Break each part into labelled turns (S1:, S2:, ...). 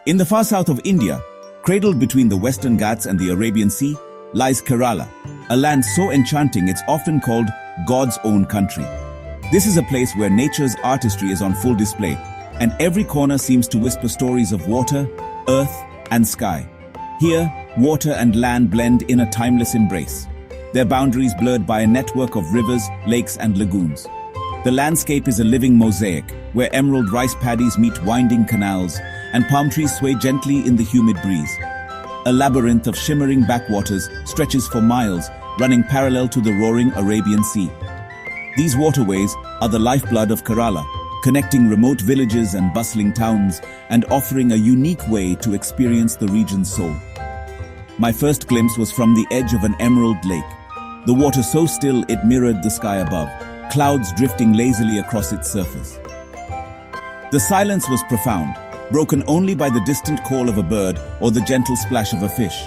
S1: In the far south of India, cradled between the Western Ghats and the Arabian Sea, lies Kerala, a land so enchanting it's often called God's own country. This is a place where nature's artistry is on full display, and every corner seems to whisper stories of water, earth, and sky. Here, water and land blend in a timeless embrace, their boundaries blurred by a network of rivers, lakes, and lagoons. The landscape is a living mosaic, where emerald rice paddies meet winding canals, and palm trees sway gently in the humid breeze. A labyrinth of shimmering backwaters stretches for miles, running parallel to the roaring Arabian Sea. These waterways are the lifeblood of Kerala, connecting remote villages and bustling towns, and offering a unique way to experience the region's soul. My first glimpse was from the edge of an emerald lake, the water so still it mirrored the sky above, clouds drifting lazily across its surface. The silence was profound, broken only by the distant call of a bird or the gentle splash of a fish.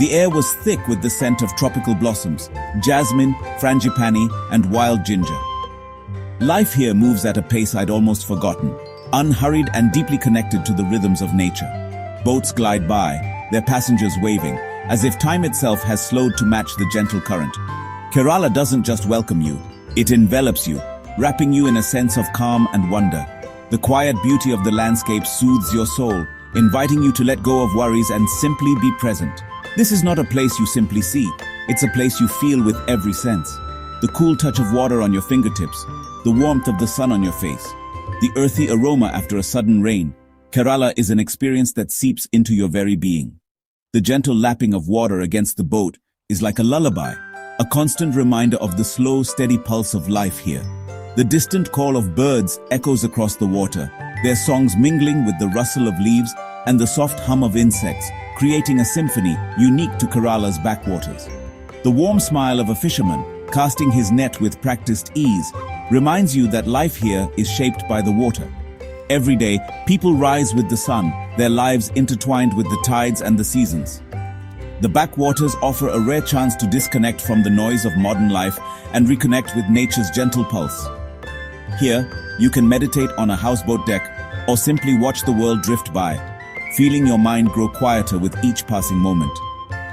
S1: The air was thick with the scent of tropical blossoms, jasmine, frangipani, and wild ginger. Life here moves at a pace I'd almost forgotten, unhurried and deeply connected to the rhythms of nature. Boats glide by, their passengers waving, as if time itself has slowed to match the gentle current. Kerala doesn't just welcome you, it envelops you, wrapping you in a sense of calm and wonder. The quiet beauty of the landscape soothes your soul, inviting you to let go of worries and simply be present. This is not a place you simply see, it's a place you feel with every sense. The cool touch of water on your fingertips, the warmth of the sun on your face, the earthy aroma after a sudden rain. Kerala is an experience that seeps into your very being. The gentle lapping of water against the boat is like a lullaby, a constant reminder of the slow, steady pulse of life here. The distant call of birds echoes across the water, their songs mingling with the rustle of leaves and the soft hum of insects, creating a symphony unique to Kerala's backwaters. The warm smile of a fisherman, casting his net with practiced ease, reminds you that life here is shaped by the water. Every day, people rise with the sun, their lives intertwined with the tides and the seasons. The backwaters offer a rare chance to disconnect from the noise of modern life and reconnect with nature's gentle pulse. Here, you can meditate on a houseboat deck or simply watch the world drift by, feeling your mind grow quieter with each passing moment.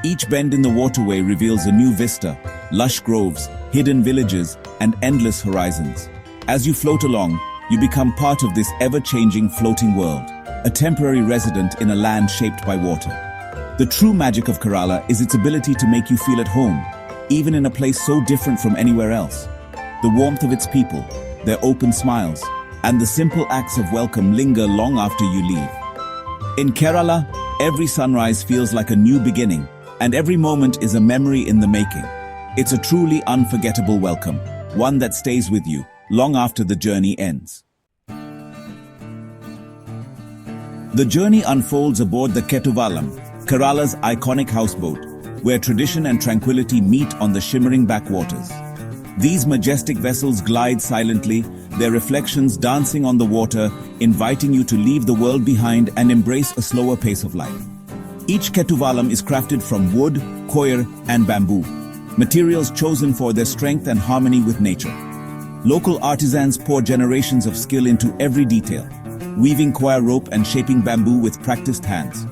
S1: Each bend in the waterway reveals a new vista, lush groves, hidden villages, and endless horizons. As you float along, you become part of this ever-changing floating world, a temporary resident in a land shaped by water. The true magic of Kerala is its ability to make you feel at home, even in a place so different from anywhere else. The warmth of its people, their open smiles, and the simple acts of welcome linger long after you leave. In Kerala, every sunrise feels like a new beginning, and every moment is a memory in the making. It's a truly unforgettable welcome, one that stays with you long after the journey ends. The journey unfolds aboard the Ketuvalam, Kerala's iconic houseboat, where tradition and tranquility meet on the shimmering backwaters. These majestic vessels glide silently, their reflections dancing on the water, inviting you to leave the world behind and embrace a slower pace of life. Each Ketuvalam is crafted from wood, coir, and bamboo, materials chosen for their strength and harmony with nature. Local artisans pour generations of skill into every detail, weaving coir rope and shaping bamboo with practiced hands.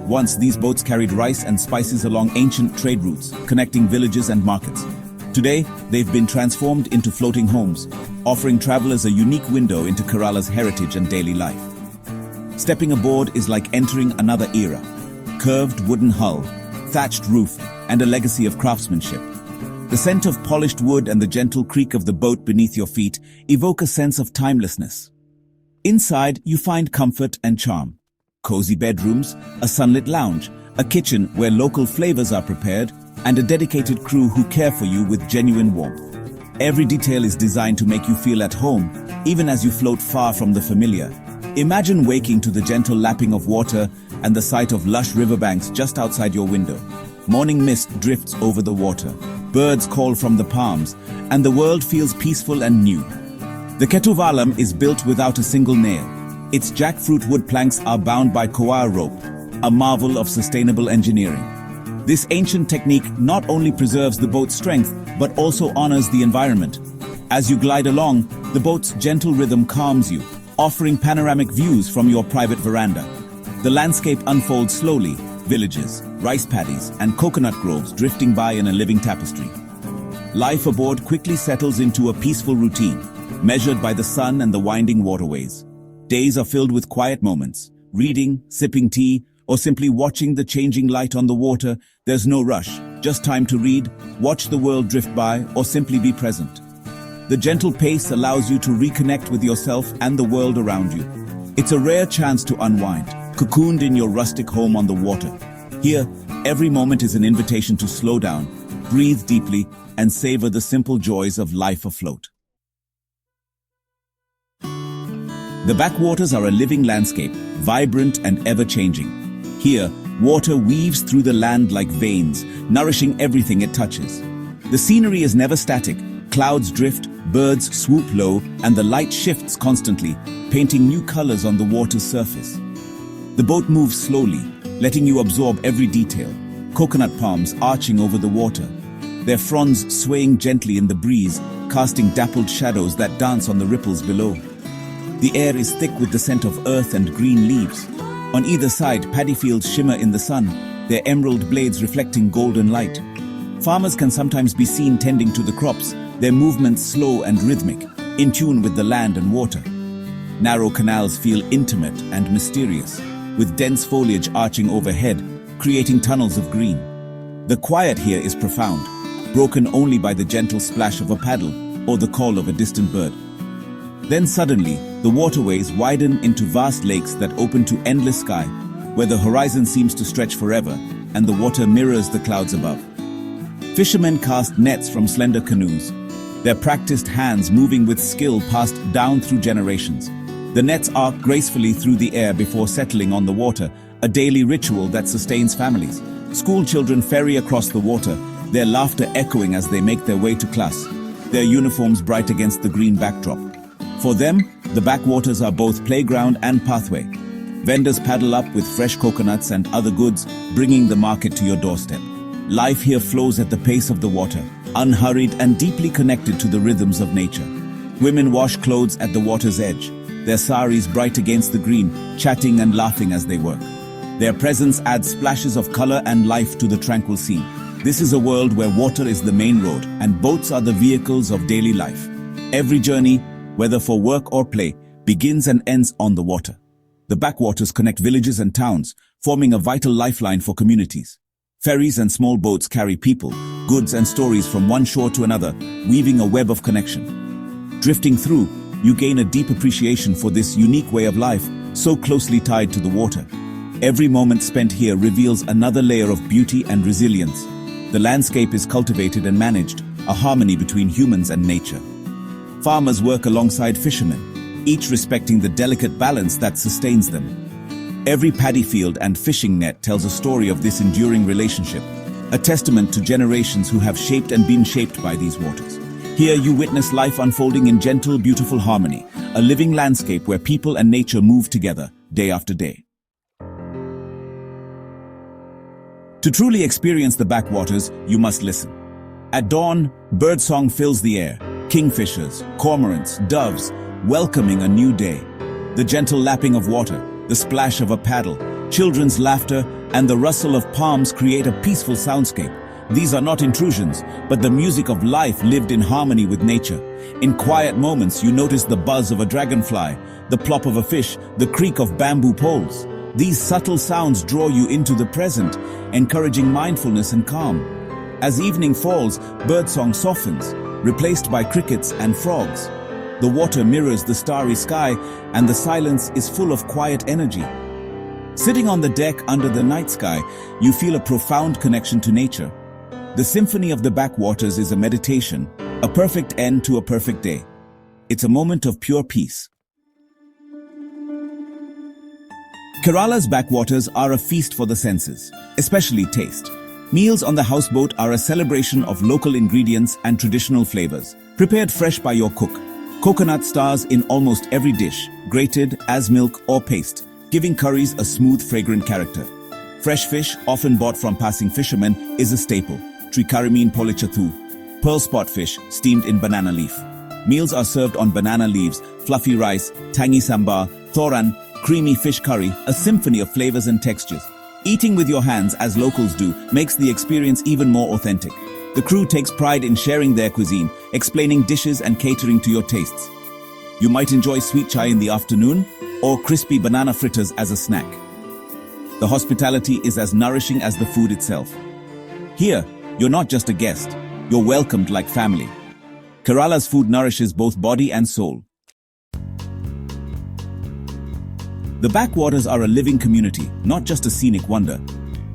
S1: Once these boats carried rice and spices along ancient trade routes, connecting villages and markets. Today, they've been transformed into floating homes, offering travelers a unique window into Kerala's heritage and daily life. Stepping aboard is like entering another era. Curved wooden hull, thatched roof, and a legacy of craftsmanship. The scent of polished wood and the gentle creak of the boat beneath your feet evoke a sense of timelessness. Inside, you find comfort and charm. Cozy bedrooms, a sunlit lounge, a kitchen where local flavors are prepared, and a dedicated crew who care for you with genuine warmth. Every detail is designed to make you feel at home, even as you float far from the familiar. Imagine waking to the gentle lapping of water and the sight of lush riverbanks just outside your window. Morning mist drifts over the water, birds call from the palms, and the world feels peaceful and new. The Ketuvalam is built without a single nail. Its jackfruit wood planks are bound by coir rope, a marvel of sustainable engineering. This ancient technique not only preserves the boat's strength, but also honors the environment. As you glide along, the boat's gentle rhythm calms you, offering panoramic views from your private veranda. The landscape unfolds slowly, villages, rice paddies, and coconut groves drifting by in a living tapestry. Life aboard quickly settles into a peaceful routine, measured by the sun and the winding waterways. Days are filled with quiet moments, reading, sipping tea, or simply watching the changing light on the water. There's no rush, just time to read, watch the world drift by, or simply be present. The gentle pace allows you to reconnect with yourself and the world around you. It's a rare chance to unwind, cocooned in your rustic home on the water. Here, every moment is an invitation to slow down, breathe deeply, and savor the simple joys of life afloat. The backwaters are a living landscape, vibrant and ever-changing. Here, water weaves through the land like veins, nourishing everything it touches. The scenery is never static. Clouds drift, birds swoop low, and the light shifts constantly, painting new colors on the water's surface. The boat moves slowly, letting you absorb every detail. Coconut palms arching over the water, their fronds swaying gently in the breeze, casting dappled shadows that dance on the ripples below. The air is thick with the scent of earth and green leaves. On either side, paddy fields shimmer in the sun, their emerald blades reflecting golden light. Farmers can sometimes be seen tending to the crops, their movements slow and rhythmic, in tune with the land and water. Narrow canals feel intimate and mysterious, with dense foliage arching overhead, creating tunnels of green. The quiet here is profound, broken only by the gentle splash of a paddle or the call of a distant bird. Then suddenly, the waterways widen into vast lakes that open to endless sky, where the horizon seems to stretch forever and the water mirrors the clouds above. Fishermen cast nets from slender canoes, their practiced hands moving with skill passed down through generations. The nets arc gracefully through the air before settling on the water, a daily ritual that sustains families. School children ferry across the water, their laughter echoing as they make their way to class, their uniforms bright against the green backdrop. For them, the backwaters are both playground and pathway. Vendors paddle up with fresh coconuts and other goods, bringing the market to your doorstep. Life here flows at the pace of the water, unhurried and deeply connected to the rhythms of nature. Women wash clothes at the water's edge, their saris bright against the green, chatting and laughing as they work. Their presence adds splashes of color and life to the tranquil scene. This is a world where water is the main road and boats are the vehicles of daily life. Every journey, whether for work or play, begins and ends on the water. The backwaters connect villages and towns, forming a vital lifeline for communities. Ferries and small boats carry people, goods and stories from one shore to another, weaving a web of connection. Drifting through, you gain a deep appreciation for this unique way of life, so closely tied to the water. Every moment spent here reveals another layer of beauty and resilience. The landscape is cultivated and managed, a harmony between humans and nature. Farmers work alongside fishermen, each respecting the delicate balance that sustains them. Every paddy field and fishing net tells a story of this enduring relationship, a testament to generations who have shaped and been shaped by these waters. Here you witness life unfolding in gentle, beautiful harmony, a living landscape where people and nature move together day after day. To truly experience the backwaters, you must listen. At dawn, birdsong fills the air, kingfishers, cormorants, doves, welcoming a new day. The gentle lapping of water, the splash of a paddle, children's laughter, and the rustle of palms create a peaceful soundscape. These are not intrusions, but the music of life lived in harmony with nature. In quiet moments, you notice the buzz of a dragonfly, the plop of a fish, the creak of bamboo poles. These subtle sounds draw you into the present, encouraging mindfulness and calm. As evening falls, birdsong softens, replaced by crickets and frogs. The water mirrors the starry sky, and the silence is full of quiet energy. Sitting on the deck under the night sky, you feel a profound connection to nature. The symphony of the backwaters is a meditation, a perfect end to a perfect day. It's a moment of pure peace. Kerala's backwaters are a feast for the senses, especially taste. Meals on the houseboat are a celebration of local ingredients and traditional flavors, prepared fresh by your cook. Coconut stars in almost every dish, grated as milk or paste, giving curries a smooth, fragrant character. Fresh fish, often bought from passing fishermen, is a staple. Trikarimin polichathu, pearl spot fish steamed in banana leaf. Meals are served on banana leaves, fluffy rice, tangy sambar, thoran, creamy fish curry, a symphony of flavors and textures. Eating with your hands, as locals do, makes the experience even more authentic. The crew takes pride in sharing their cuisine, explaining dishes and catering to your tastes. You might enjoy sweet chai in the afternoon or crispy banana fritters as a snack. The hospitality is as nourishing as the food itself. Here, you're not just a guest, you're welcomed like family. Kerala's food nourishes both body and soul. The backwaters are a living community, not just a scenic wonder.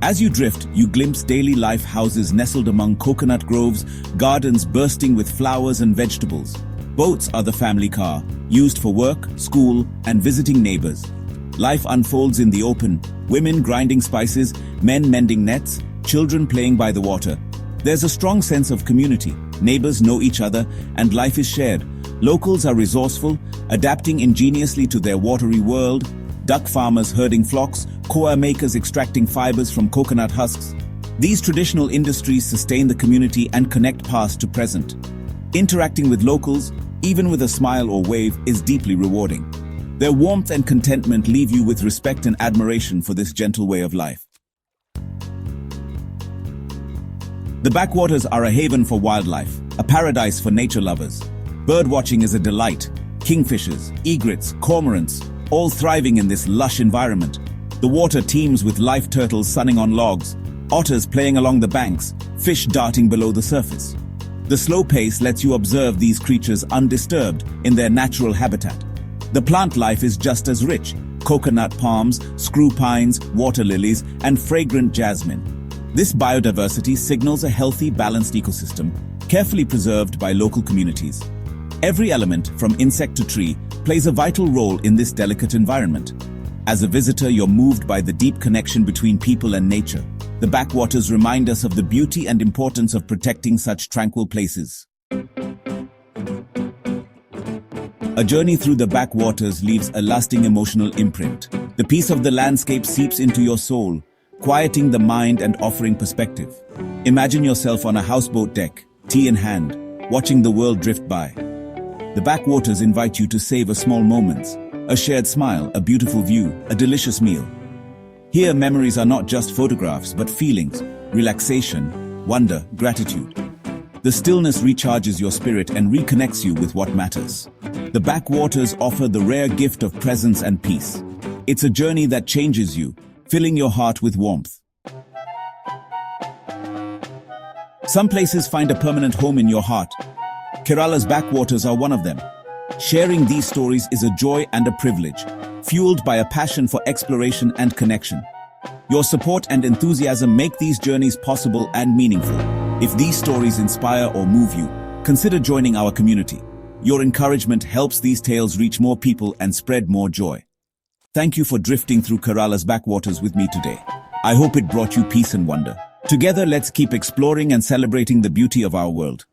S1: As you drift, you glimpse daily life houses nestled among coconut groves, gardens bursting with flowers and vegetables. Boats are the family car, used for work, school, and visiting neighbors. Life unfolds in the open, women grinding spices, men mending nets, children playing by the water. There's a strong sense of community, neighbors know each other, and life is shared. Locals are resourceful, adapting ingeniously to their watery world. Duck farmers herding flocks, koa makers extracting fibers from coconut husks. These traditional industries sustain the community and connect past to present. Interacting with locals, even with a smile or wave, is deeply rewarding. Their warmth and contentment leave you with respect and admiration for this gentle way of life. The backwaters are a haven for wildlife, a paradise for nature lovers. Birdwatching is a delight. Kingfishers, egrets, cormorants, all thriving in this lush environment. The water teems with live turtles sunning on logs, otters playing along the banks, fish darting below the surface. The slow pace lets you observe these creatures undisturbed in their natural habitat. The plant life is just as rich: coconut palms, screw pines, water lilies, and fragrant jasmine. This biodiversity signals a healthy, balanced ecosystem, carefully preserved by local communities. Every element, from insect to tree, plays a vital role in this delicate environment. As a visitor, you're moved by the deep connection between people and nature. The backwaters remind us of the beauty and importance of protecting such tranquil places. A journey through the backwaters leaves a lasting emotional imprint. The peace of the landscape seeps into your soul, quieting the mind and offering perspective. Imagine yourself on a houseboat deck, tea in hand, watching the world drift by. The backwaters invite you to savor small moments: a shared smile, a beautiful view, a delicious meal. Here, memories are not just photographs, but feelings: relaxation, wonder, gratitude. The stillness recharges your spirit and reconnects you with what matters. The backwaters offer the rare gift of presence and peace. It's a journey that changes you, filling your heart with warmth. Some places find a permanent home in your heart. Kerala's backwaters are one of them. Sharing these stories is a joy and a privilege, fueled by a passion for exploration and connection. Your support and enthusiasm make these journeys possible and meaningful. If these stories inspire or move you, consider joining our community. Your encouragement helps these tales reach more people and spread more joy. Thank you for drifting through Kerala's backwaters with me today. I hope it brought you peace and wonder. Together, let's keep exploring and celebrating the beauty of our world.